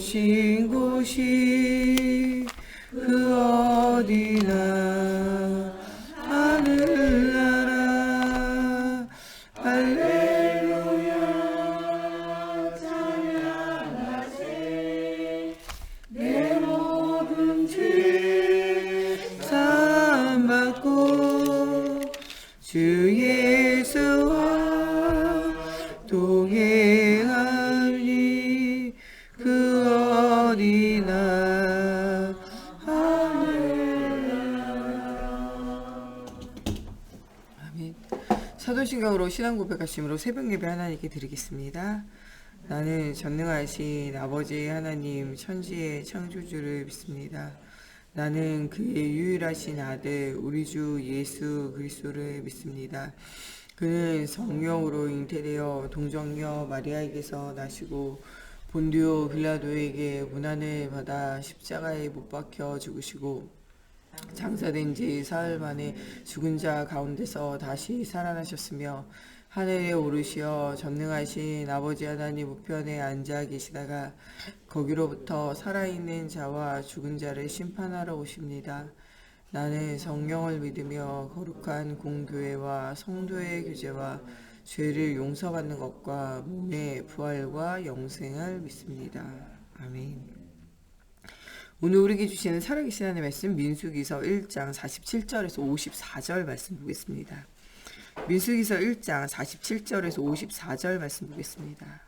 오신 곳이 그 어디나 하늘나라 할렐루야 찬양하세 내 모든 죄 사함받고 주 예수와 동행하리 그 어디나 아멘. 사도신경으로 신앙 고백하심으로 새벽 예배 하나님께 드리겠습니다. 나는 전능하신 아버지 하나님 천지의 창조주를 믿습니다. 나는 그의 유일하신 아들 우리 주 예수 그리스도를 믿습니다. 그는 성령으로 잉태되어 동정녀 마리아에게서 나시고 본디오 빌라도에게 고난을 받아 십자가에 못 박혀 죽으시고 장사된 지 사흘 만에 죽은 자 가운데서 다시 살아나셨으며 하늘에 오르시어 전능하신 아버지 하나님 우편에 앉아 계시다가 거기로부터 살아있는 자와 죽은 자를 심판하러 오십니다. 나는 성령을 믿으며 거룩한 공교회와 성도의 교제와 죄를 용서받는 것과 몸의 부활과 영생을 믿습니다. 아멘. 오늘 우리에게 주시는 살아계신 하나님의 말씀 민수기서 1장 47절에서 54절 말씀 보겠습니다. 민수기서 1장 47절에서 54절 말씀 보겠습니다.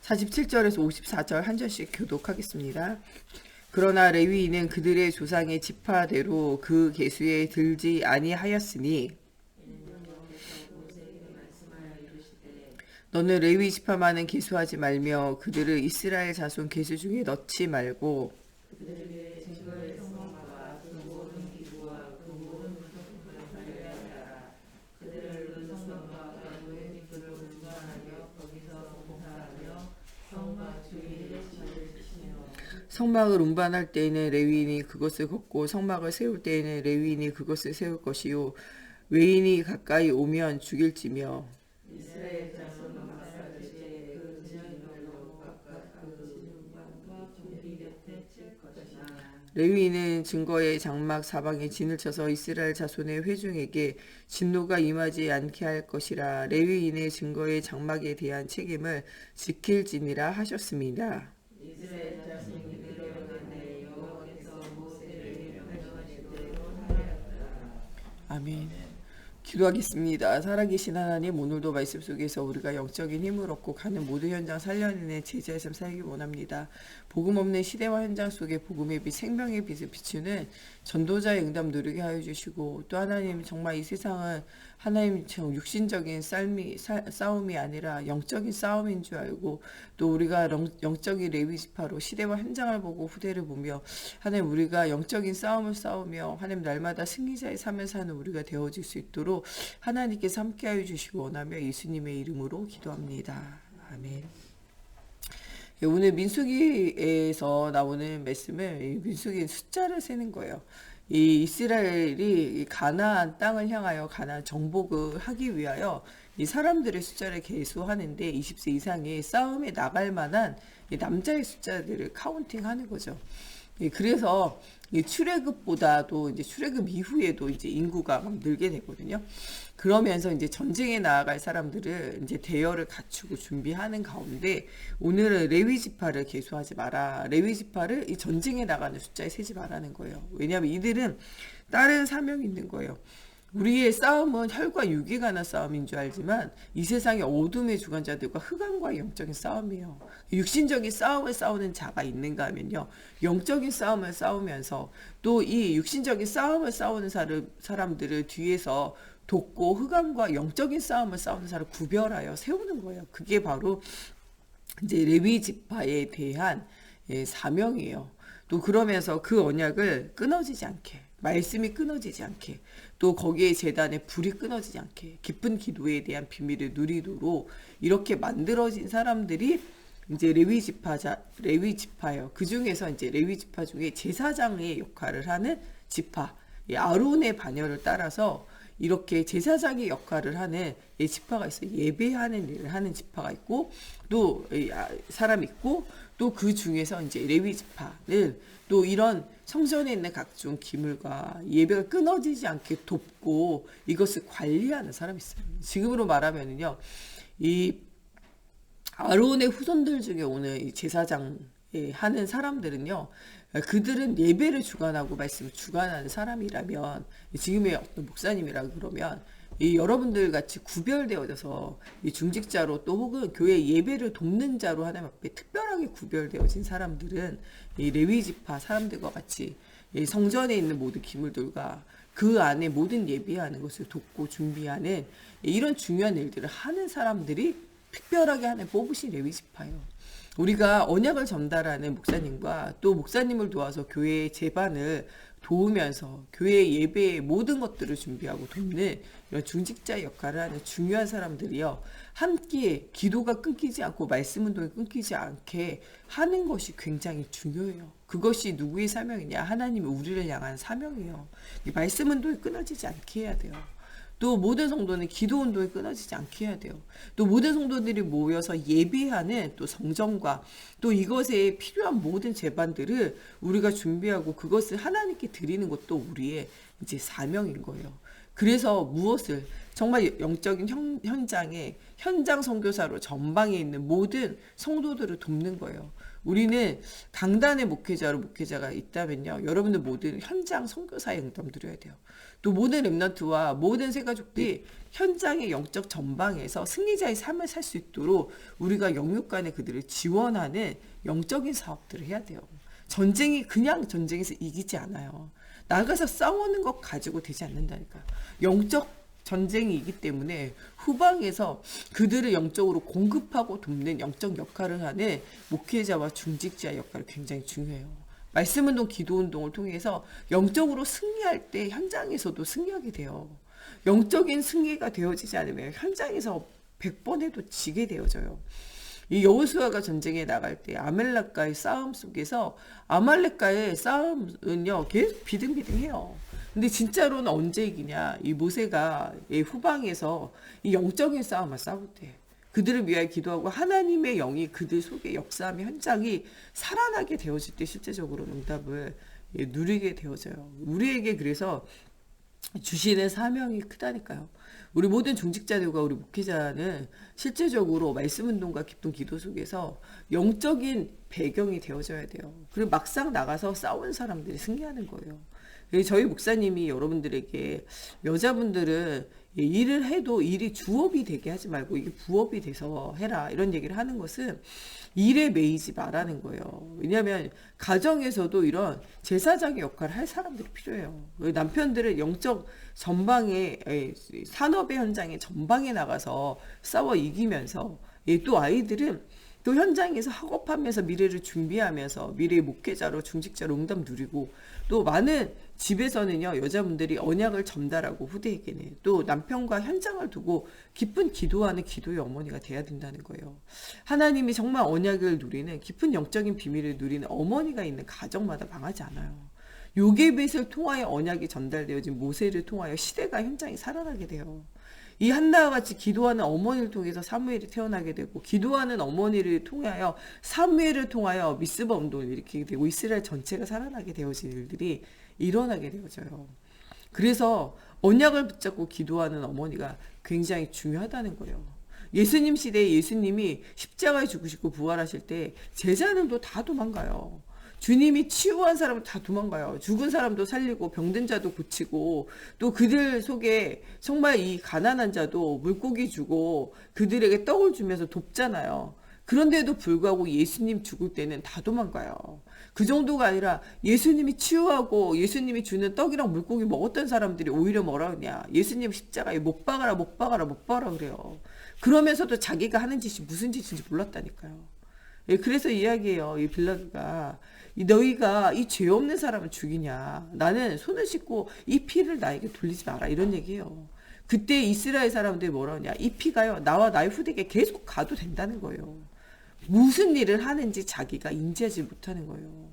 (47절에서) (54절) 한 절씩 교독하겠습니다. 그러나 레위인은 그들의 조상의 지파대로 그 계수에 들지 아니하였으니 너는 레위 지파만은 계수하지 말며 그들을 이스라엘 자손 계수 중에 넣지 말고 성막을 운반할 때에는 레위인이 그것을 걷고 성막을 세울 때에는 레위인이 그것을 세울 것이요 외인이 가까이 오면 죽일지며 레위인은 증거의 장막 사방에 진을 쳐서 이스라엘 자손의 회중에게 진노가 임하지 않게 할 것이라. 레위인의 증거의 장막에 대한 책임을 지킬지니라 하셨습니다. 아멘. 기도하겠습니다. 살아계신 하나님, 오늘도 말씀 속에서 우리가 영적인 힘을 얻고 가는 모든 현장 살려내는 제자의 삶 살기 원합니다. 복음 없는 시대와 현장 속에 복음의 빛, 생명의 빛을 비추는 전도자의 응답 누리게 하여 주시고, 또 하나님 정말 이 세상은 하나님 육신적인 싸움이 아니라 영적인 싸움인 줄 알고, 또 우리가 영적인 레위 지파로 시대와 현장을 보고 후대를 보며 하나님 우리가 영적인 싸움을 싸우며 하나님 날마다 승리자의 삶을 사는 우리가 되어질 수 있도록 하나님께서 함께하여 주시기 원하며 예수님의 이름으로 기도합니다. 아멘. 오늘 민수기에서 나오는 말씀은 민수기 숫자를 세는 거예요. 이 이스라엘이 가나안 땅을 향하여 가나안 정복을 하기 위하여 이 사람들의 숫자를 계수하는데 20세 이상의 싸움에 나갈 만한 남자의 숫자들을 카운팅하는 거죠. 그래서 출애굽보다도 이제 출애굽 이후에도 이제 인구가 막 늘게 되거든요. 그러면서 이제 전쟁에 나아갈 사람들을 이제 대열을 갖추고 준비하는 가운데 오늘은 레위 지파를 계수하지 마라. 레위 지파를 이 전쟁에 나가는 숫자에 세지 말라는 거예요. 왜냐하면 이들은 다른 사명이 있는 거예요. 우리의 싸움은 혈과 육에 관한 싸움인 줄 알지만 이 세상의 어둠의 주관자들과 흑암과의 영적인 싸움이에요. 육신적인 싸움을 싸우는 자가 있는가 하면요, 영적인 싸움을 싸우면서 또 이 육신적인 싸움을 싸우는 사람들을 뒤에서 돕고 흑암과 영적인 싸움을 싸우는 사람을 구별하여 세우는 거예요. 그게 바로 이제 레위 지파에 대한 사명이에요. 또 그러면서 그 언약을 끊어지지 않게, 말씀이 끊어지지 않게, 또 거기에 제단에 불이 끊어지지 않게 깊은 기도에 대한 비밀을 누리도록 이렇게 만들어진 사람들이 이제 레위 지파예요. 그 중에서 이제 레위 지파 중에 제사장의 역할을 하는 지파, 이 아론의 반열을 따라서 이렇게 제사장의 역할을 하는 지파가 있어요. 예배하는 일을 하는 지파가 있고 또 사람 있고 또 그 중에서 이제 레위 지파는 또 이런 성전에 있는 각종 기물과 예배가 끊어지지 않게 돕고 이것을 관리하는 사람이 있어요. 지금으로 말하면은요, 이 아론의 후손들 중에 오는 이 제사장 하는 사람들은요, 그들은 예배를 주관하고 말씀을 주관하는 사람이라면, 지금의 어떤 목사님이라 그러면 이 여러분들 같이 구별되어져서 이 중직자로 또 혹은 교회 예배를 돕는 자로 하나님 앞에 특별하게 구별되어진 사람들은 이 레위 지파 사람들과 같이 이 성전에 있는 모든 기물들과 그 안에 모든 예배하는 것을 돕고 준비하는 이런 중요한 일들을 하는 사람들이 특별하게 하나 뽑으신 레위 지파예요. 우리가 언약을 전달하는 목사님과 또 목사님을 도와서 교회의 제반을 도우면서 교회 예배의 모든 것들을 준비하고 돕는 이런 중직자의 역할을 하는 중요한 사람들이요, 함께 기도가 끊기지 않고 말씀 운동이 끊기지 않게 하는 것이 굉장히 중요해요. 그것이 누구의 사명이냐? 하나님이 우리를 향한 사명이에요. 이 말씀 운동이 끊어지지 않게 해야 돼요. 또 모든 성도는 기도 운동이 끊어지지 않게 해야 돼요. 또 모든 성도들이 모여서 예배하는 또 성전과 또 이것에 필요한 모든 제반들을 우리가 준비하고 그것을 하나님께 드리는 것도 우리의 이제 사명인 거예요. 그래서 무엇을 정말 영적인 현장에 현장 선교사로 전방에 있는 모든 성도들을 돕는 거예요. 우리는 강단의 목회자가 있다면요, 여러분들 모든 현장 선교사에 응답드려야 돼요. 또 모든 렘넌트와 모든 새가족들이 현장의 영적 전방에서 승리자의 삶을 살 수 있도록 우리가 영육간에 그들을 지원하는 영적인 사업들을 해야 돼요. 전쟁이 그냥 전쟁에서 이기지 않아요. 나가서 싸우는 것 가지고 되지 않는다니까. 영적 전쟁이기 때문에 후방에서 그들을 영적으로 공급하고 돕는 영적 역할을 하는 목회자와 중직자의 역할이 굉장히 중요해요. 말씀운동, 기도운동을 통해서 영적으로 승리할 때 현장에서도 승리하게 돼요. 영적인 승리가 되어지지 않으면 현장에서 100번 해도 지게 되어져요. 이 여호수아가 전쟁에 나갈 때 아말렉과의 싸움 속에서 아말렉과의 싸움은요, 계속 비등비등해요. 근데 진짜로는 언제 이기냐? 이 모세가 이 후방에서 이 영적인 싸움을 싸울 때 그들을 위하여 기도하고 하나님의 영이 그들 속에 역사하며 현장이 살아나게 되어질 때 실제적으로 응답을 누리게 되어져요. 우리에게 그래서 주시는 사명이 크다니까요. 우리 모든 중직자들과 우리 목회자는 실제적으로 말씀 운동과 기쁜 기도 속에서 영적인 배경이 되어져야 돼요. 그리고 막상 나가서 싸운 사람들이 승리하는 거예요. 저희 목사님이 여러분들에게 여자분들은 일을 해도 일이 주업이 되게 하지 말고 이게 부업이 돼서 해라, 이런 얘기를 하는 것은 일에 매이지 말라는 거예요. 왜냐하면 가정에서도 이런 제사장의 역할을 할 사람들이 필요해요. 남편들은 영적 전방에, 산업의 현장에 전방에 나가서 싸워 이기면서, 또 아이들은 또 현장에서 학업하면서 미래를 준비하면서 미래의 목회자로 중직자로 응답 누리고, 또 많은 집에서는요, 여자분들이 언약을 전달하고 후대에게는 또 남편과 현장을 두고 깊은 기도하는 기도의 어머니가 돼야 된다는 거예요. 하나님이 정말 언약을 누리는 깊은 영적인 비밀을 누리는 어머니가 있는 가정마다 망하지 않아요. 요게벳을 통하여 언약이 전달되어진 모세를 통하여 시대가 현장이 살아나게 돼요. 이 한나와 같이 기도하는 어머니를 통해서 사무엘이 태어나게 되고, 기도하는 어머니를 통하여 사무엘을 통하여 미스바 운동을 일으키게 되고, 이스라엘 전체가 살아나게 되어진 일들이 일어나게 되어져요. 그래서 언약을 붙잡고 기도하는 어머니가 굉장히 중요하다는 거예요. 예수님 시대에 예수님이 십자가에 죽으시고 부활하실 때 제자들도 다 도망가요. 주님이 치유한 사람은 다 도망가요. 죽은 사람도 살리고 병든 자도 고치고, 또 그들 속에 정말 이 가난한 자도 물고기 주고 그들에게 떡을 주면서 돕잖아요. 그런데도 불구하고 예수님 죽을 때는 다 도망가요. 그 정도가 아니라 예수님이 치유하고 예수님이 주는 떡이랑 물고기 먹었던 사람들이 오히려 뭐라 그러냐, 예수님 십자가에 못 박아라 못 박아라 못 박아라 그래요. 그러면서도 자기가 하는 짓이 무슨 짓인지 몰랐다니까요. 그래서 이야기해요. 이 빌라도가, 너희가 이 죄 없는 사람을 죽이냐, 나는 손을 씻고 이 피를 나에게 돌리지 마라, 이런 얘기예요. 그때 이스라엘 사람들이 뭐라 하냐, 이 피가요 나와 나의 후대에게 계속 가도 된다는 거예요. 무슨 일을 하는지 자기가 인지하지 못하는 거예요.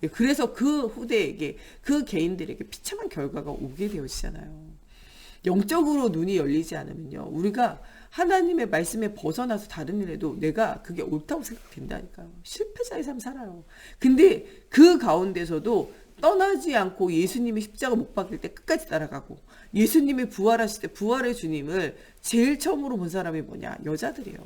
예, 그래서 그 후대에게, 그 개인들에게 비참한 결과가 오게 되어지잖아요. 영적으로 눈이 열리지 않으면요, 우리가 하나님의 말씀에 벗어나서 다른 일 해도 내가 그게 옳다고 생각된다니까요. 실패자의 삶 살아요. 근데 그 가운데서도 떠나지 않고 예수님이 십자가 못 박힐 때 끝까지 따라가고, 예수님이 부활하실 때 부활의 주님을 제일 처음으로 본 사람이 뭐냐? 여자들이에요.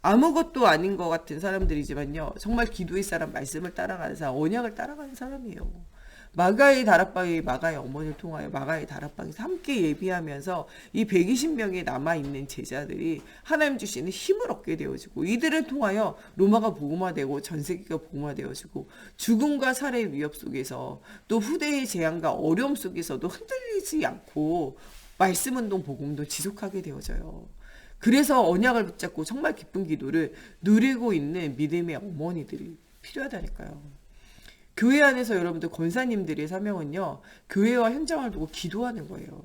아무것도 아닌 것 같은 사람들이지만요, 정말 기도의 사람, 말씀을 따라가는 사람, 언약을 따라가는 사람이에요. 마가의 다락방이 마가의 어머니를 통하여 마가의 다락방에서 함께 예비하면서 이 120명의 남아있는 제자들이 하나님 주시는 힘을 얻게 되어지고, 이들을 통하여 로마가 복음화되고 전 세계가 복음화되어지고, 죽음과 살해의 위협 속에서 또 후대의 재앙과 어려움 속에서도 흔들리지 않고 말씀운동 복음도 지속하게 되어져요. 그래서 언약을 붙잡고 정말 기쁜 기도를 누리고 있는 믿음의 어머니들이 필요하다니까요. 교회 안에서 여러분들 권사님들의 사명은요, 교회와 현장을 두고 기도하는 거예요.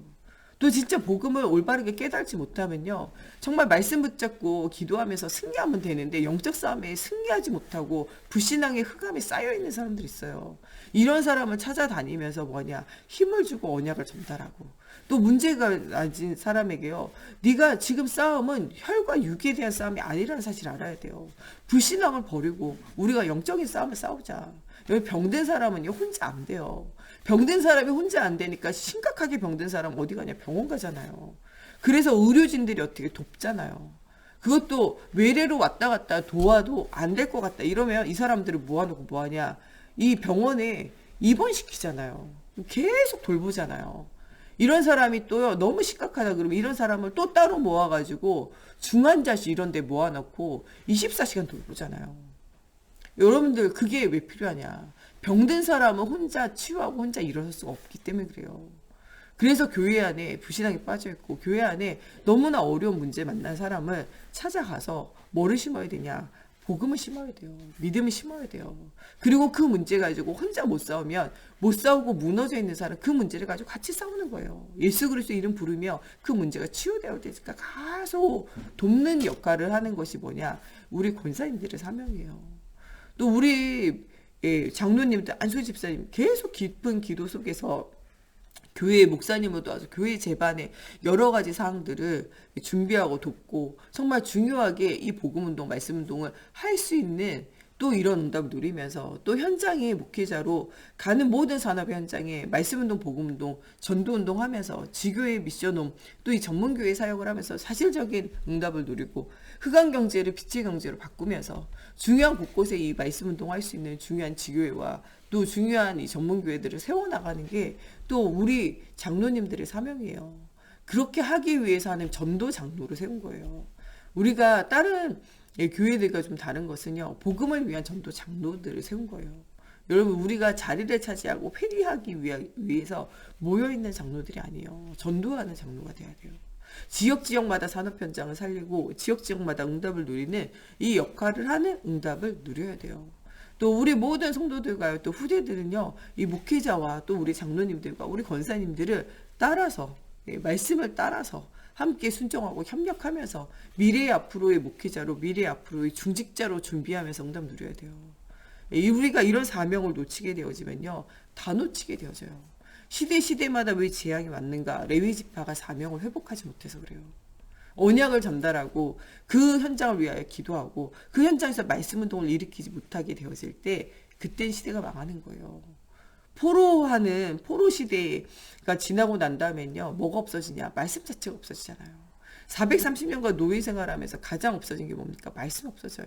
또 진짜 복음을 올바르게 깨달지 못하면요, 정말 말씀 붙잡고 기도하면서 승리하면 되는데 영적 싸움에 승리하지 못하고 불신앙의 흑암에 쌓여있는 사람들이 있어요. 이런 사람을 찾아다니면서 뭐냐, 힘을 주고 언약을 전달하고, 또 문제가 낮은 사람에게요, 네가 지금 싸움은 혈과 육에 대한 싸움이 아니라는 사실을 알아야 돼요. 불신앙을 버리고 우리가 영적인 싸움을 싸우자. 여기 병든 사람은요, 혼자 안 돼요. 병든 사람이 혼자 안 되니까 심각하게 병든 사람 어디 가냐? 병원 가잖아요. 그래서 의료진들이 어떻게 돕잖아요. 그것도 외래로 왔다 갔다 도와도 안 될 것 같다 이러면 이 사람들을 모아놓고 뭐하냐? 이 병원에 입원시키잖아요. 계속 돌보잖아요. 이런 사람이 또요, 너무 심각하다 그러면 이런 사람을 또 따로 모아가지고 중환자실 이런 데 모아놓고 24시간 돌보잖아요. 여러분들 그게 왜 필요하냐? 병든 사람은 혼자 치유하고 혼자 일어설 수가 없기 때문에 그래요. 그래서 교회 안에 불신앙이 빠져있고, 교회 안에 너무나 어려운 문제 만난 사람을 찾아가서 뭐를 심어야 되냐? 복음을 심어야 돼요. 믿음을 심어야 돼요. 그리고 그 문제 가지고 혼자 못 싸우면, 못 싸우고 무너져 있는 사람, 그 문제를 가지고 같이 싸우는 거예요. 예수 그리스도 이름 부르며 그 문제가 치유되어야 되니까 가서 돕는 역할을 하는 것이 뭐냐? 우리 권사님들의 사명이에요. 또 우리 장로님들, 안수 집사님 계속 깊은 기도 속에서 교회 목사님을 도와서 교회 제반에 여러 가지 사항들을 준비하고 돕고, 정말 중요하게 이 복음운동, 말씀운동을 할 수 있는 또 이런 응답을 누리면서, 또 현장의 목회자로 가는 모든 산업의 현장에 말씀운동, 복음운동, 전도운동 하면서 지교회 미션홈, 또 이 전문교회 사역을 하면서 사실적인 응답을 누리고, 흑암경제를 빛의 경제로 바꾸면서 중요한 곳곳에 이 말씀운동 할 수 있는 중요한 지교회와 또 중요한 이 전문교회들을 세워나가는 게 또 우리 장로님들의 사명이에요. 그렇게 하기 위해서 하는 전도 장로를 세운 거예요. 우리가 다른 교회들과 좀 다른 것은요, 복음을 위한 전도 장로들을 세운 거예요. 여러분, 우리가 자리를 차지하고 회리하기 위해서 모여있는 장로들이 아니에요. 전도하는 장로가 돼야 돼요. 지역마다 산업 현장을 살리고 지역마다 응답을 누리는 이 역할을 하는 응답을 누려야 돼요. 또 우리 모든 성도들과요, 또 후대들은요, 이 목회자와 또 우리 장로님들과 우리 권사님들을 따라서, 말씀을 따라서 함께 순종하고 협력하면서 미래의 앞으로의 목회자로, 미래의 앞으로의 중직자로 준비하면서 응답 누려야 돼요. 우리가 이런 사명을 놓치게 되어지면요, 다 놓치게 되어져요. 시대마다 왜 재앙이 왔는가? 레위 지파가 사명을 회복하지 못해서 그래요. 언약을 전달하고 그 현장을 위하여 기도하고 그 현장에서 말씀 운동을 일으키지 못하게 되어질 때, 그땐 시대가 망하는 거예요. 포로 시대가 지나고 난 다음엔요, 뭐가 없어지냐? 말씀 자체가 없어지잖아요. 430년간 노예 생활하면서 가장 없어진 게 뭡니까? 말씀 없어져요.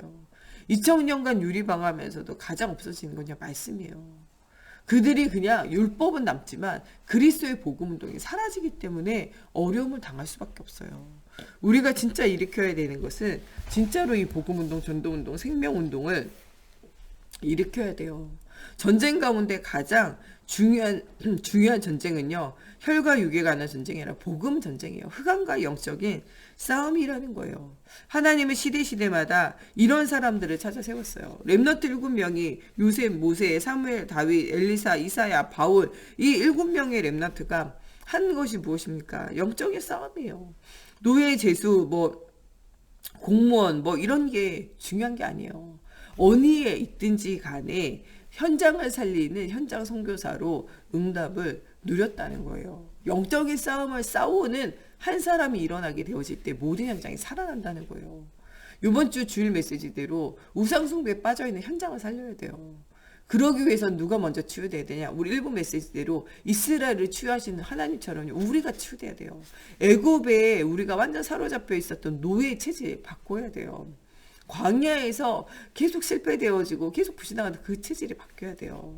2000년간 유리방하면서도 가장 없어지는 건요, 말씀이에요. 그들이 그냥 율법은 남지만 그리스도의 복음 운동이 사라지기 때문에 어려움을 당할 수밖에 없어요. 우리가 진짜 일으켜야 되는 것은 진짜로 이 복음 운동, 전도 운동, 생명 운동을 일으켜야 돼요. 전쟁 가운데 가장 중요한 전쟁은요, 혈과 육에 관한 전쟁이 아니라 복음 전쟁이에요. 흑암과 영적인 싸움이라는 거예요. 하나님은 시대마다 이런 사람들을 찾아 세웠어요. 렘넌트 7명이 요셉, 모세, 사무엘, 다윗, 엘리사, 이사야, 바울, 이 7명의 렘넌트가 한 것이 무엇입니까? 영적인 싸움이에요. 노예 제수, 공무원 뭐 이런 게 중요한 게 아니에요. 어디에 있든지 간에 현장을 살리는 현장 선교사로 응답을 누렸다는 거예요. 영적인 싸움을 싸우는 한 사람이 일어나게 되어질 때 모든 현장이 살아난다는 거예요. 이번 주 주일 메시지대로 우상숭배에 빠져있는 현장을 살려야 돼요. 그러기 위해선 누가 먼저 치유돼야 되냐? 우리 일본 메시지대로 이스라엘을 치유하시는 하나님처럼 우리가 치유돼야 돼요. 애굽에 우리가 완전 사로잡혀 있었던 노예 체질 바꿔야 돼요. 광야에서 계속 실패되어지고 계속 부신당하는 그 체질이 바뀌어야 돼요.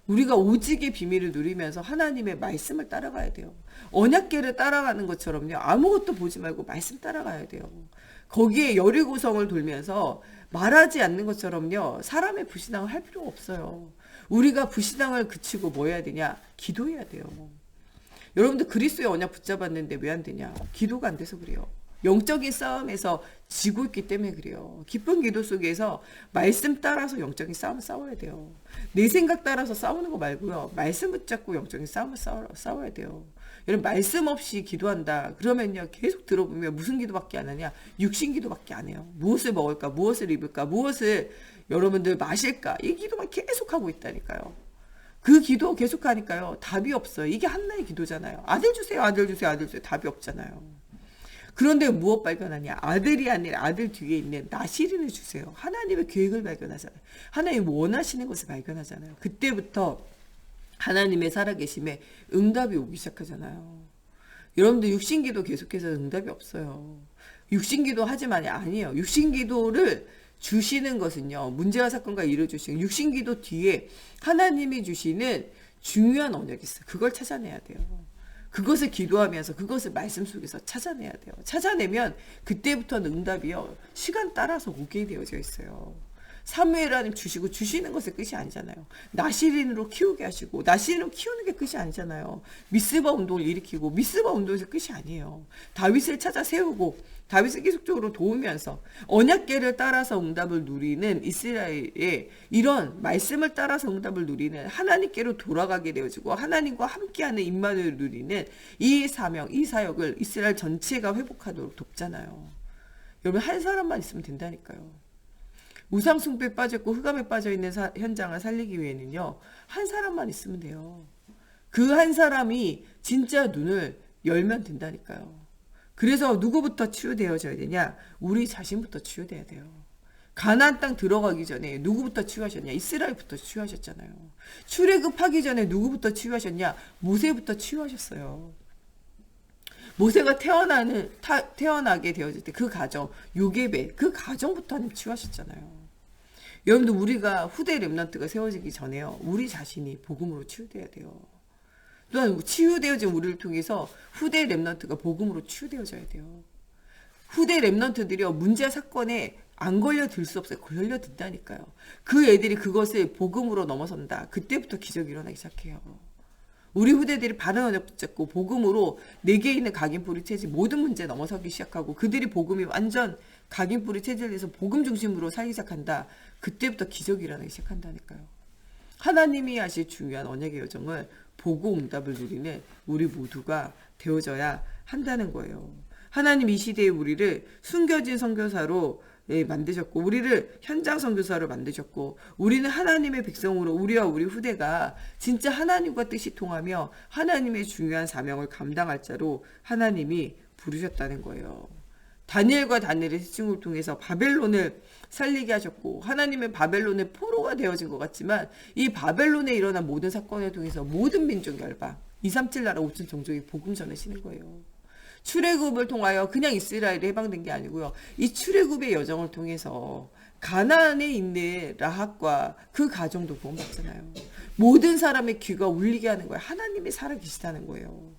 우리가 오직의 비밀을 누리면서 하나님의 말씀을 따라가야 돼요. 언약궤를 따라가는 것처럼요. 아무것도 보지 말고 말씀 따라가야 돼요. 거기에 여리고성을 돌면서 말하지 않는 것처럼요. 사람의 부신앙을 할 필요가 없어요. 우리가 부신앙을 그치고 뭐 해야 되냐? 기도해야 돼요. 여러분들 그리스도의 언약 붙잡았는데 왜 안 되냐? 기도가 안 돼서 그래요. 영적인 싸움에서 지고 있기 때문에 그래요. 기쁜 기도 속에서 말씀 따라서 영적인 싸움을 싸워야 돼요. 내 생각 따라서 싸우는 거 말고요. 말씀 붙잡고 영적인 싸움을 싸워야 돼요. 여러분 말씀 없이 기도한다. 그러면요. 계속 들어보면 무슨 기도밖에 안 하냐? 육신 기도밖에 안 해요. 무엇을 먹을까? 무엇을 입을까? 무엇을 여러분들 마실까? 이 기도만 계속하고 있다니까요. 그 기도 계속하니까요. 답이 없어요. 이게 한나의 기도잖아요. 아들 주세요. 아들 주세요. 아들 주세요. 답이 없잖아요. 그런데 무엇 발견하냐? 아들이 아니라 아들 뒤에 있는 나시린을 주세요. 하나님의 계획을 발견하잖아요. 하나님 원하시는 것을 발견하잖아요. 그때부터 하나님의 살아계심에 응답이 오기 시작하잖아요. 여러분들 육신기도 계속해서 응답이 없어요. 육신기도 하지만이 아니에요. 육신기도를 주시는 것은요. 문제와 사건과 일을 주시는 육신기도 뒤에 하나님이 주시는 중요한 언약이 있어요. 그걸 찾아내야 돼요. 그것을 기도하면서 그것을 말씀 속에서 찾아내야 돼요. 찾아내면 그때부터는 응답이요. 시간 따라서 오게 되어져 있어요. 사무엘 하나님 주시고 주시는 것이 끝이 아니잖아요. 나시린으로 키우게 하시고 나시린으로 키우는 게 끝이 아니잖아요. 미스바 운동을 일으키고 미스바 운동에서 끝이 아니에요. 다윗을 찾아 세우고 다윗을 계속적으로 도우면서 언약궤를 따라서 응답을 누리는 이스라엘의 이런 말씀을 따라서 응답을 누리는 하나님께로 돌아가게 되어지고 하나님과 함께하는 임마누엘을 누리는 이 사명, 이 사역을 이스라엘 전체가 회복하도록 돕잖아요. 여러분 한 사람만 있으면 된다니까요. 우상숭배에 빠졌고 흑암에 빠져있는 현장을 살리기 위해는요. 한 사람만 있으면 돼요. 그 한 사람이 진짜 눈을 열면 된다니까요. 그래서 누구부터 치유되어져야 되냐? 우리 자신부터 치유돼야 돼요. 가나안 땅 들어가기 전에 누구부터 치유하셨냐? 이스라엘부터 치유하셨잖아요. 출애굽하기 전에 누구부터 치유하셨냐? 모세부터 치유하셨어요. 모세가 태어나게 되어질 때 그 가정, 요게벳, 그 가정부터 하나님 치유하셨잖아요. 여러분들 우리가 후대 렘넌트가 세워지기 전에요. 우리 자신이 복음으로 치유돼야 돼요. 또한 치유되어진 우리를 통해서 후대 렘넌트가 복음으로 치유되어져야 돼요. 후대 렘넌트들이요. 문제 사건에 안 걸려들 수 없어요. 걸려든다니까요. 그 애들이 그것을 복음으로 넘어선다. 그때부터 기적이 일어나기 시작해요. 우리 후대들이 바른 언약 붙잡고 복음으로 내게 있는 각인뿌리 체질 모든 문제 넘어서기 시작하고 그들이 복음이 완전 각인뿌리 체질에서 복음 중심으로 살기 시작한다. 그때부터 기적이 일어나기 시작한다니까요. 하나님이 하실 중요한 언약의 여정을 보고 응답을 누리는 우리 모두가 되어져야 한다는 거예요. 하나님 이 시대에 우리를 숨겨진 선교사로 만드셨고 우리를 현장 선교사로 만드셨고 우리는 하나님의 백성으로 우리와 우리 후대가 진짜 하나님과 뜻이 통하며 하나님의 중요한 사명을 감당할 자로 하나님이 부르셨다는 거예요. 다니엘과 다니엘의 시중을 통해서 바벨론을 살리게 하셨고 하나님의 바벨론의 포로가 되어진 것 같지만 이 바벨론에 일어난 모든 사건을 통해서 모든 민족 열방 237 나라 5천 종족이 복음 전하시는 거예요. 출애굽을 통하여 그냥 이스라엘이 해방된 게 아니고요. 이 출애굽의 여정을 통해서 가나안에 있는 라합과 그 가정도 구원받잖아요. 모든 사람의 귀가 울리게 하는 거예요. 하나님이 살아계시다는 거예요.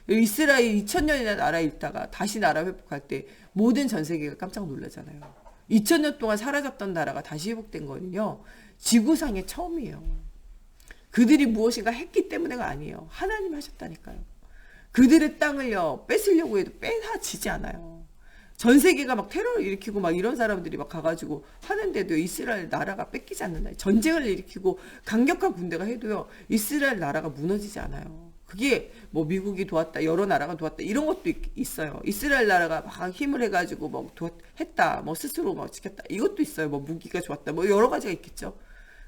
이스라엘 2000년이나 나라에 있다가 다시 나라 회복할 때 모든 전 세계가 깜짝 놀라잖아요. 2000년 동안 사라졌던 나라가 다시 회복된 거는요. 지구상에 처음이에요. 그들이 무엇인가 했기 때문에가 아니에요. 하나님 하셨다니까요. 그들의 땅을요 뺏으려고 해도 빼앗지지 않아요. 전 세계가 막 테러를 일으키고 막 이런 사람들이 막 가가지고 하는데도 이스라엘 나라가 뺏기지 않는다. 전쟁을 일으키고 강력한 군대가 해도요 이스라엘 나라가 무너지지 않아요. 그게 뭐 미국이 도왔다, 여러 나라가 도왔다 이런 것도 있어요. 이스라엘 나라가 막 힘을 해가지고 뭐 했다, 뭐 스스로 뭐 지켰다 이것도 있어요. 뭐 무기가 좋았다, 뭐 여러 가지가 있겠죠.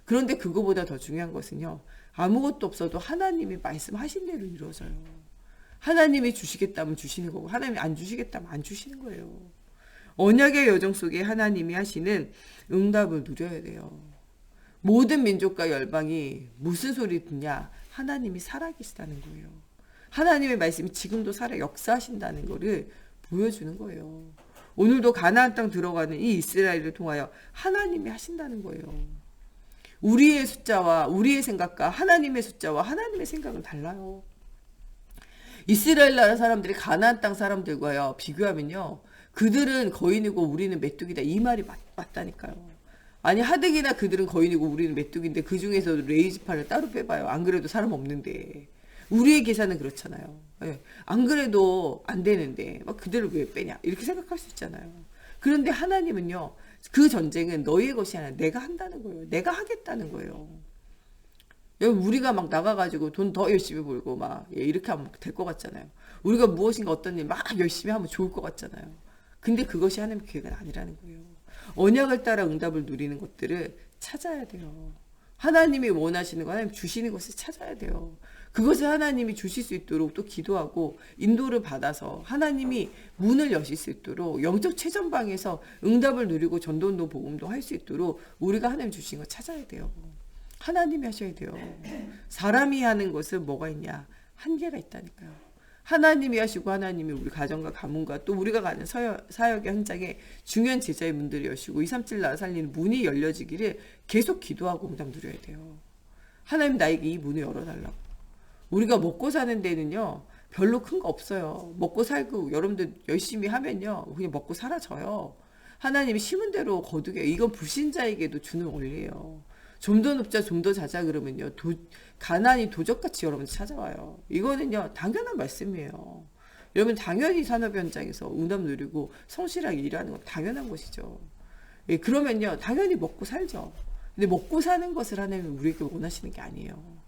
그런데 그거보다 더 중요한 것은요, 아무것도 없어도 하나님이 말씀하신 대로 이루어져요. 하나님이 주시겠다면 주시는 거고, 하나님이 안 주시겠다면 안 주시는 거예요. 언약의 여정 속에 하나님이 하시는 응답을 누려야 돼요. 모든 민족과 열방이 무슨 소리 듣냐? 하나님이 살아계시다는 거예요. 하나님의 말씀이 지금도 살아 역사하신다는 거를 보여주는 거예요. 오늘도 가나안 땅 들어가는 이 이스라엘을 통하여 하나님이 하신다는 거예요. 우리의 숫자와 우리의 생각과 하나님의 숫자와 하나님의 생각은 달라요. 이스라엘 나라 사람들이 가나안 땅 사람들과요 비교하면요, 그들은 거인이고 우리는 메뚜기다 이 말이 맞다니까요. 아니 하득이나 그들은 거인이고 우리는 메뚜기인데 그 중에서 레이지판을 따로 빼봐요. 안 그래도 사람 없는데. 우리의 계산은 그렇잖아요. 예, 안 그래도 안 되는데 막 그들을 왜 빼냐 이렇게 생각할 수 있잖아요. 그런데 하나님은요, 그 전쟁은 너희의 것이 아니라 내가 한다는 거예요. 내가 하겠다는 거예요. 우리가 막 나가가지고 돈 더 열심히 벌고 막 이렇게 하면 될 것 같잖아요. 우리가 무엇인가 어떤 일 막 열심히 하면 좋을 것 같잖아요. 근데 그것이 하나님의 계획은 아니라는 거예요. 언약을 따라 응답을 누리는 것들을 찾아야 돼요. 하나님이 원하시는 거, 하나님 주시는 것을 찾아야 돼요. 그것을 하나님이 주실 수 있도록 또 기도하고 인도를 받아서 하나님이 문을 여실 수 있도록 영적 최전방에서 응답을 누리고 전도운동 복음도 할 수 있도록 우리가 하나님 주신 거 찾아야 돼요. 하나님이 하셔야 돼요. 사람이 하는 것은 뭐가 있냐? 한계가 있다니까요. 하나님이 하시고 하나님이 우리 가정과 가문과 또 우리가 가는 사역의 현장에 중요한 제자의 문들을 여시고 237 나라 살리는 문이 열려지기를 계속 기도하고 응답 누려야 돼요. 하나님 나에게 이 문을 열어달라고. 우리가 먹고 사는 데는요 별로 큰 거 없어요. 먹고 살고 여러분들 열심히 하면요 그냥 먹고 사라져요. 하나님이 심은 대로 거두게. 이건 불신자에게도 주는 원리예요. 좀 더 높자 좀 더 자자 그러면요 가난이 도적같이 여러분들 찾아와요. 이거는요 당연한 말씀이에요. 여러분 당연히 산업 현장에서 응답 누리고 성실하게 일하는 건 당연한 것이죠. 예, 그러면요 당연히 먹고 살죠. 근데 먹고 사는 것을 하나님은 우리에게 원하시는 게 아니에요.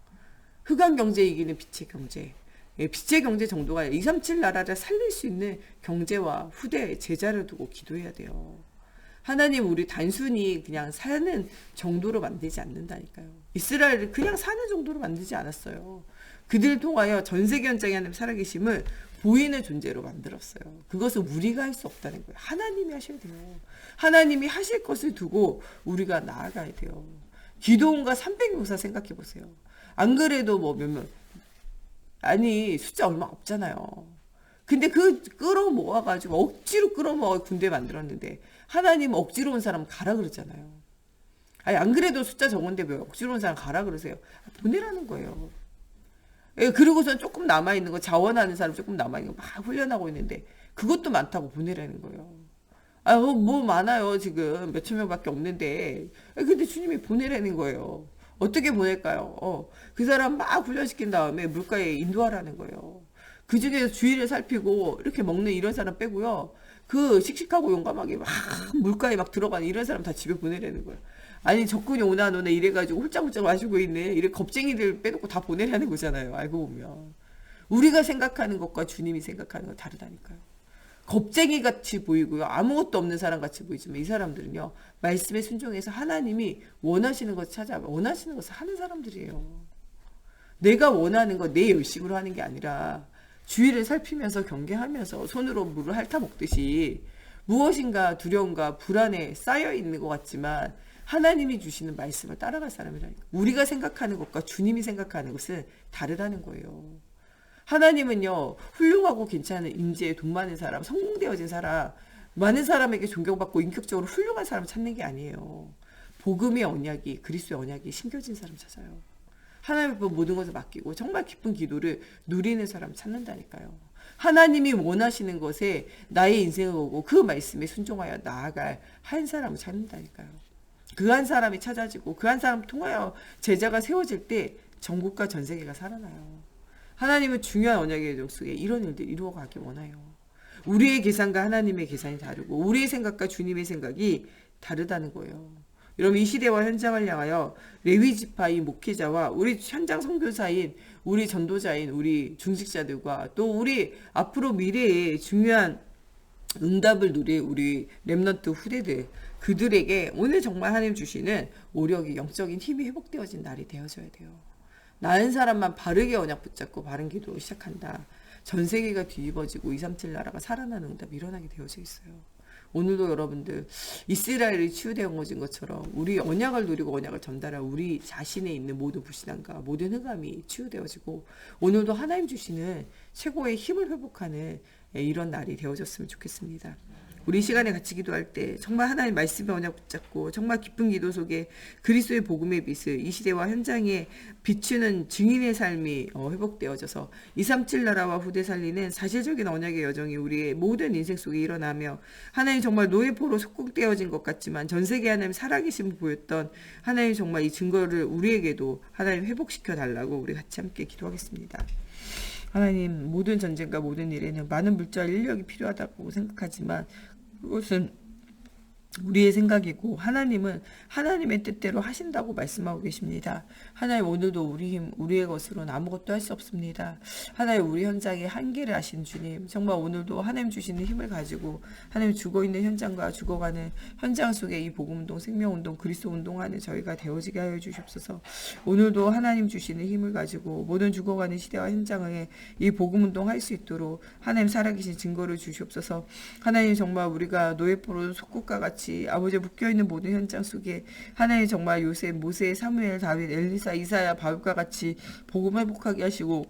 흑암 경제 이기는 빛의 경제. 예, 빛의 경제 정도가 237 나라를 살릴 수 있는 경제와 후대 제자를 두고 기도해야 돼요. 하나님 우리 단순히 그냥 사는 정도로 만들지 않는다니까요. 이스라엘을 그냥 사는 정도로 만들지 않았어요. 그들을 통하여 전 세계 현장에 하나님 살아계심을 보이는 존재로 만들었어요. 그것은 우리가 할 수 없다는 거예요. 하나님이 하셔야 돼요. 하나님이 하실 것을 두고 우리가 나아가야 돼요. 기도원과 300용사 생각해 보세요. 안 그래도 뭐 몇몇 아니 숫자 얼마 없잖아요. 근데 그 끌어모아가지고 억지로 끌어모아 군대 만들었는데 하나님 억지로 온 사람 가라 그러잖아요. 아니 안 그래도 숫자 적은데 왜 억지로 온 사람 가라 그러세요? 보내라는 거예요. 예, 그리고선 조금 남아있는 거 자원하는 사람 조금 남아있는 거 막 훈련하고 있는데 그것도 많다고 보내라는 거예요. 아, 뭐 많아요 지금 몇천 명밖에 없는데. 근데 주님이 보내라는 거예요. 어떻게 보낼까요? 그 사람 막 훈련시킨 다음에 물가에 인도하라는 거예요. 그 중에서 주의를 살피고 이렇게 먹는 이런 사람 빼고요. 그 씩씩하고 용감하게 막 물가에 막 들어가는 이런 사람 다 집에 보내라는 거예요. 아니 적군이 오나 노나 이래가지고 홀짝홀짝 마시고 있는 이래 겁쟁이들 빼놓고 다 보내라는 거잖아요. 알고 보면. 우리가 생각하는 것과 주님이 생각하는 건 다르다니까요. 겁쟁이 같이 보이고요. 아무것도 없는 사람 같이 보이지만 이 사람들은요. 말씀에 순종해서 하나님이 원하시는 것을 찾아 원하시는 것을 하는 사람들이에요. 내가 원하는 거 내 열심으로 하는 게 아니라 주위를 살피면서 경계하면서 손으로 물을 핥아 먹듯이 무엇인가 두려움과 불안에 쌓여 있는 것 같지만 하나님이 주시는 말씀을 따라갈 사람이라니까. 우리가 생각하는 것과 주님이 생각하는 것은 다르다는 거예요. 하나님은요 훌륭하고 괜찮은 인재, 돈 많은 사람, 성공되어진 사람, 많은 사람에게 존경받고 인격적으로 훌륭한 사람 찾는 게 아니에요. 복음의 언약이, 그리스도의 언약이 심겨진 사람 찾아요. 하나님 앞에 모든 것을 맡기고 정말 기쁜 기도를 누리는 사람 찾는다니까요. 하나님이 원하시는 것에 나의 인생을 보고 그 말씀에 순종하여 나아갈 한 사람을 찾는다니까요. 그 한 사람이 찾아지고 그 한 사람을 통하여 제자가 세워질 때 전국과 전 세계가 살아나요. 하나님은 중요한 언약의 여정 속에 이런 일들 이루어가기 원해요. 우리의 계산과 하나님의 계산이 다르고 우리의 생각과 주님의 생각이 다르다는 거예요. 여러분 이 시대와 현장을 향하여 레위 지파의 목회자와 우리 현장 선교사인 우리 전도자인 우리 중직자들과 또 우리 앞으로 미래에 중요한 응답을 누릴 우리 렘넌트 후대들 그들에게 오늘 정말 하나님 주시는 오력이 영적인 힘이 회복되어진 날이 되어져야 돼요. 나은 사람만 바르게 언약 붙잡고 바른 기도 시작한다. 전 세계가 뒤집어지고 237 나라가 살아나는 응답이 일어나게 되어져 있어요. 오늘도 여러분들 이스라엘이 치유되어진 것처럼 우리 언약을 누리고 언약을 전달할 우리 자신에 있는 모든 불신앙과 모든 흑암이 치유되어지고 오늘도 하나님 주시는 최고의 힘을 회복하는 이런 날이 되어졌으면 좋겠습니다. 우리 이 시간에 같이 기도할 때 정말 하나님 말씀의 언약 붙잡고 정말 깊은 기도 속에 그리스도의 복음의 빛을 이 시대와 현장에 비추는 증인의 삶이 회복되어져서 237 나라와 후대 살리는 사실적인 언약의 여정이 우리의 모든 인생 속에 일어나며 하나님 정말 노예포로 속국되어진 것 같지만 전 세계 하나님 살아계심을 보였던 하나님 정말 이 증거를 우리에게도 하나님 회복시켜 달라고 우리 같이 함께 기도하겠습니다. 하나님 모든 전쟁과 모든 일에는 많은 물자 인력이 필요하다고 생각하지만 그것은 우리의 생각이고 하나님은 하나님의 뜻대로 하신다고 말씀하고 계십니다. 하나님 오늘도 우리 힘 우리의 것으로는 아무것도 할 수 없습니다. 하나님 우리 현장에 한계를 아신 주님 정말 오늘도 하나님 주시는 힘을 가지고 하나님 죽어있는 현장과 죽어가는 현장 속에 이 복음운동 생명운동 그리스도 운동하는 저희가 되어지게 하여 주시옵소서. 오늘도 하나님 주시는 힘을 가지고 모든 죽어가는 시대와 현장에 이 복음운동 할 수 있도록 하나님 살아계신 증거를 주시옵소서. 하나님 정말 우리가 노예포로 속국과 같이 아버지 묶여있는 모든 현장 속에 하나님 정말 요셉, 모세, 사무엘, 다윗, 엘리사, 이사야, 바울과 같이 복음 회복하게 하시고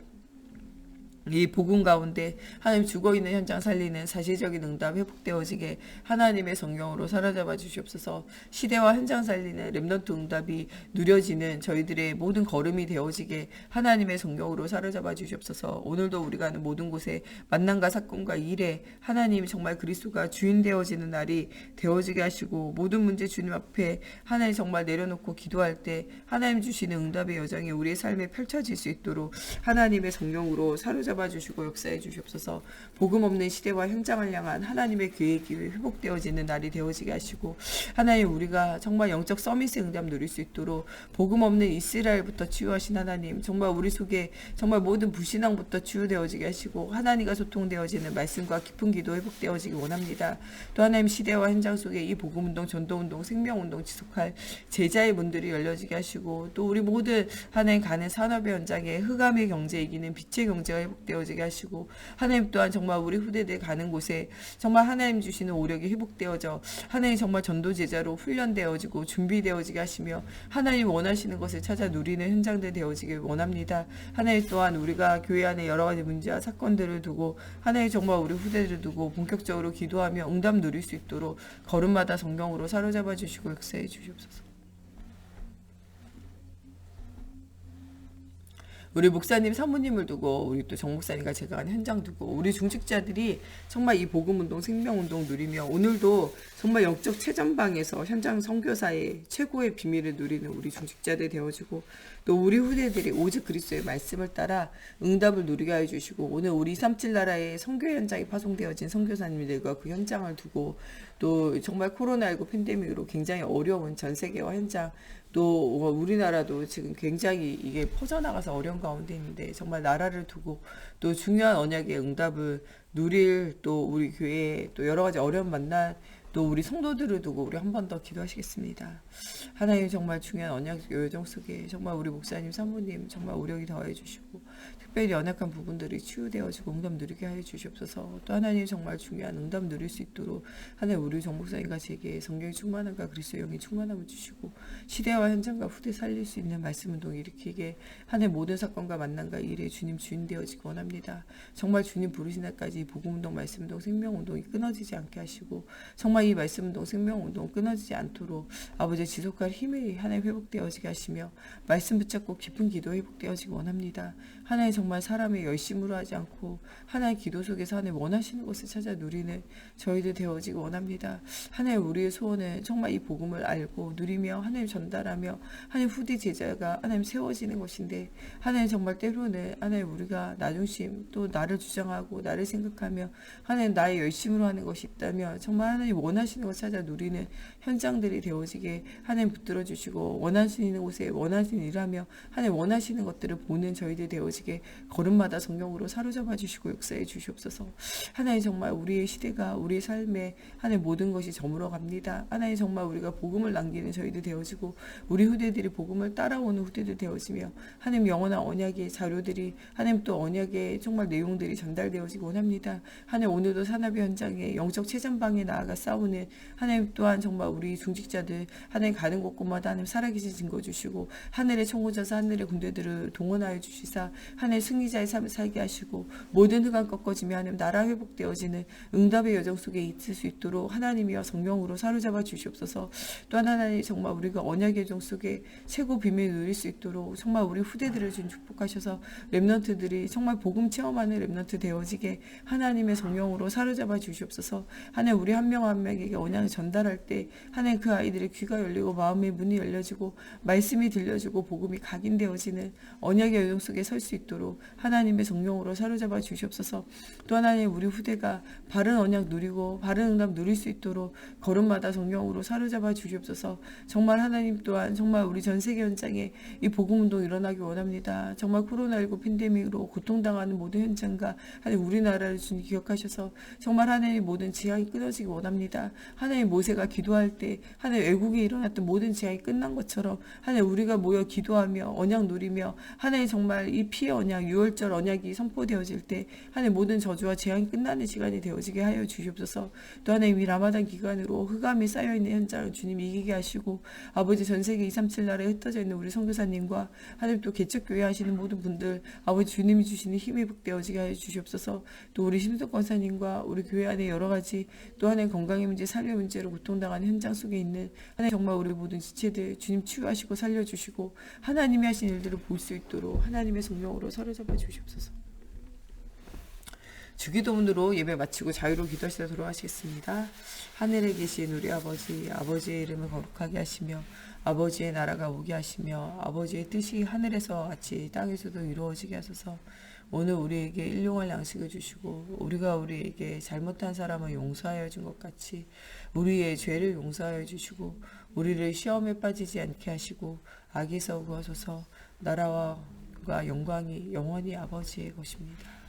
이 복음 가운데 하나님 죽어있는 현장 살리는 사실적인 응답 회복되어지게 하나님의 성령으로 사로잡아 주시옵소서. 시대와 현장 살리는 렘넌트 응답이 누려지는 저희들의 모든 걸음이 되어지게 하나님의 성령으로 사로잡아 주시옵소서. 오늘도 우리가 하는 모든 곳에 만남과 사건과 일에 하나님 정말 그리스도가 주인 되어지는 날이 되어지게 하시고 모든 문제 주님 앞에 하나님 정말 내려놓고 기도할 때 하나님 주시는 응답의 여정이 우리의 삶에 펼쳐질 수 있도록 하나님의 성령으로 사로잡아 주시고 역사해 주시옵소서. 복음 없는 시대와 현장을 향한 하나님의 계획이 회복되어지는 날이 되어지게 하시고 하나님 우리가 정말 영적 서밋의 응답 누릴 수 있도록 복음 없는 이스라엘부터 치유하신 하나님 정말 우리 속에 정말 모든 불신앙부터 치유되어지게 하시고 하나님과 소통되어지는 말씀과 깊은 기도 회복되어지기 원합니다. 또 하나님 시대와 현장 속에 이 복음운동 전도운동 생명운동 지속할 제자의 문들이 열려지게 하시고 또 우리 모든 하나님 가는 산업의 현장에 흑암의 경제 이기는 빛의 경제가 회복되어지게 하시고 하나님 또한 정말 우리 후대들 가는 곳에 정말 하나님 주시는 오력이 회복되어져 하나님 정말 전도 제자로 훈련되어지고 준비되어지게 하시며 하나님 원하시는 것을 찾아 누리는 현장들 되어지길 원합니다. 하나님 또한 우리가 교회 안에 여러 가지 문제와 사건들을 두고 하나님 정말 우리 후대들을 두고 본격적으로 기도하며 응답 누릴 수 있도록 걸음마다 성경으로 사로잡아 주시고 역사해 주시옵소서. 우리 목사님 사모님을 두고 우리 또 정 목사님과 제가 가는 현장 두고 우리 중직자들이 정말 이 복음운동 생명운동 누리며 오늘도 정말 영적 최전방에서 현장 선교사의 최고의 비밀을 누리는 우리 중직자들 되어지고 또 우리 후대들이 오직 그리스도의 말씀을 따라 응답을 누리게 해주시고 오늘 우리 237 나라의 선교 현장에 파송되어진 선교사님들과 그 현장을 두고 또 정말 코로나19 팬데믹으로 굉장히 어려운 전 세계와 현장 또 우리나라도 지금 굉장히 이게 퍼져나가서 어려운 가운데 있는데 정말 나라를 두고 또 중요한 언약의 응답을 누릴 또 우리 교회에 또 여러 가지 어려운 만난 또 우리 성도들을 두고 우리 한 번 더 기도하시겠습니다. 하나님 정말 중요한 언약 여정 속에 정말 우리 목사님 사모님 정말 오력이 더해 주시고 특별히 연약한 부분들이 치유되어지고 응답 누리게 하여 주시옵소서. 또 하나님 정말 중요한 응답 누릴 수 있도록 하나님 우리 정 목사님과 제게 성경의 충만함과 그리스도의 영의 충만함을 주시고 시대와 현장과 후대 살릴 수 있는 말씀 운동 일으키게 하나님 모든 사건과 만남과 일에 주님 주인 되어지기 원합니다. 정말 주님 부르신 날까지 복음운동 말씀운동 생명운동이 끊어지지 않게 하시고 정말 이 말씀운동 생명운동 끊어지지 않도록 아버지 지속할 힘이 하나님 회복되어지게 하시며 말씀 붙잡고 깊은 기도 회복되어지기 원합니다. 하나님 정말 사람의 열심으로 하지 않고 하나의 기도 속에서 하나님 원하시는 것을 찾아 누리는 저희들 되어지기 원합니다. 하나님 우리의 소원은 정말 이 복음을 알고 누리며 하나님 전달하며 하나님 후대 제자가 하나님 세워지는 것인데, 하나님 정말 때로는 하나님 우리가 나 중심 또 나를 주장하고 나를 생각하며 하나님 나의 열심으로 하는 것이 있다면 정말 하나님 원하시는 것 찾아 누리는 현장들이 되어지게 하나님 붙들어 주시고, 원하시는 곳에 원하시는 일하며 하나님 원하시는 것들을 보는 저희들 되어지게 걸음마다 성령으로 사로잡아 주시고 역사해 주시옵소서. 하나님 정말 우리의 시대가 우리의 삶에 하나님 모든 것이 저물어 갑니다. 하나님 정말 우리가 복음을 남기는 저희들 되어지고 우리 후대들이 복음을 따라오는 후대들 되어지며 하나님 영원한 언약의 자료들이 하나님 또 언약의 정말 내용들이 전달되어지기 원합니다. 하나님 오늘도 산업의 현장에 영적 최전방에 나아가 싸우는 하나님 또한 정말 우리 중직자들 하나님 가는 곳곳마다 하나님 살아계신 증거 주시고 하늘의 총고자사 하늘의 군대들을 동원하여 주시사 하나님 승리자의 삶을 살게 하시고 모든 흑암 꺾어지며 하나님 나라 회복되어지는 응답의 여정 속에 있을 수 있도록 하나님이여 성령으로 사로잡아 주시옵소서. 또한 하나님 정말 우리가 언약의 여정 속에 최고 비밀을 누릴 수 있도록 정말 우리 후대들을 좀 축복하셔서 렘넌트들이 정말 복음 체험하는 렘넌트 되어지게 하나님의 성령으로 사로잡아 주시옵소서. 하나님 우리 한 명 한 명에게 언약을 전달할 때 하나님 그 아이들의 귀가 열리고 마음의 문이 열려지고 말씀이 들려지고 복음이 각인되어지는 언약의 여정 속에 설 수 있도록 하나님의 성령으로 사로잡아 주시옵소서. 또 하나님 우리 후대가 바른 언약 누리고 바른 응답 누릴 수 있도록 걸음마다 성령으로 사로잡아 주시옵소서. 정말 하나님 또한 정말 우리 전 세계 현장에 이 복음 운동 일어나기 원합니다. 정말 코로나19 팬데믹으로 고통당하는 모든 현장과 하나님 우리나라를 주님 기억하셔서 정말 하나님 모든 재앙이 끊어지기 원합니다. 하나님 모세가 기도할 때 하나님 외국에 일어났던 모든 재앙이 끝난 것처럼 하나님 우리가 모여 기도하며 언약 누리며 하나님 정말 이 피의 언약 유월절 언약이 선포되어질 때 하나님 모든 저주와 재앙이 끝나는 시간이 되어지게 하여 주시옵소서. 또 하나님 이 라마단 기간으로 흑암이 쌓여있는 현장을 주님 이기게 하시고 아버지 전세계 237 나라에 흩어져 있는 우리 선교사님과 하나님 또 개척교회 하시는 모든 분들 아버지 주님이 주시는 힘이 북되어지게 하여 주시옵소서. 또 우리 심석 권사님과 우리 교회 안에 여러 가지 또 하나님 건강의 문제 삶의 문제로 고통당하는 현장 속에 있는 하나님 정말 우리 모든 지체들 주님 치유하시고 살려주시고 하나님이 하신 일들을 볼 수 있도록 하나님의 성령으로 사로잡아 주시옵소서. 주기도문으로 예배 마치고 자유로 기도하시다 돌아가시겠습니다. 하늘에 계신 우리 아버지, 아버지의 이름을 거룩하게 하시며 아버지의 나라가 오게 하시며 아버지의 뜻이 하늘에서 같이 땅에서도 이루어지게 하소서. 오늘 우리에게 일용할 양식을 주시고 우리가 우리에게 잘못한 사람을 용서하여 준 것 같이 우리의 죄를 용서하여 주시고 우리를 시험에 빠지지 않게 하시고 악에서 구하소서. 나라와 영광이 영원히 아버지의 것입니다.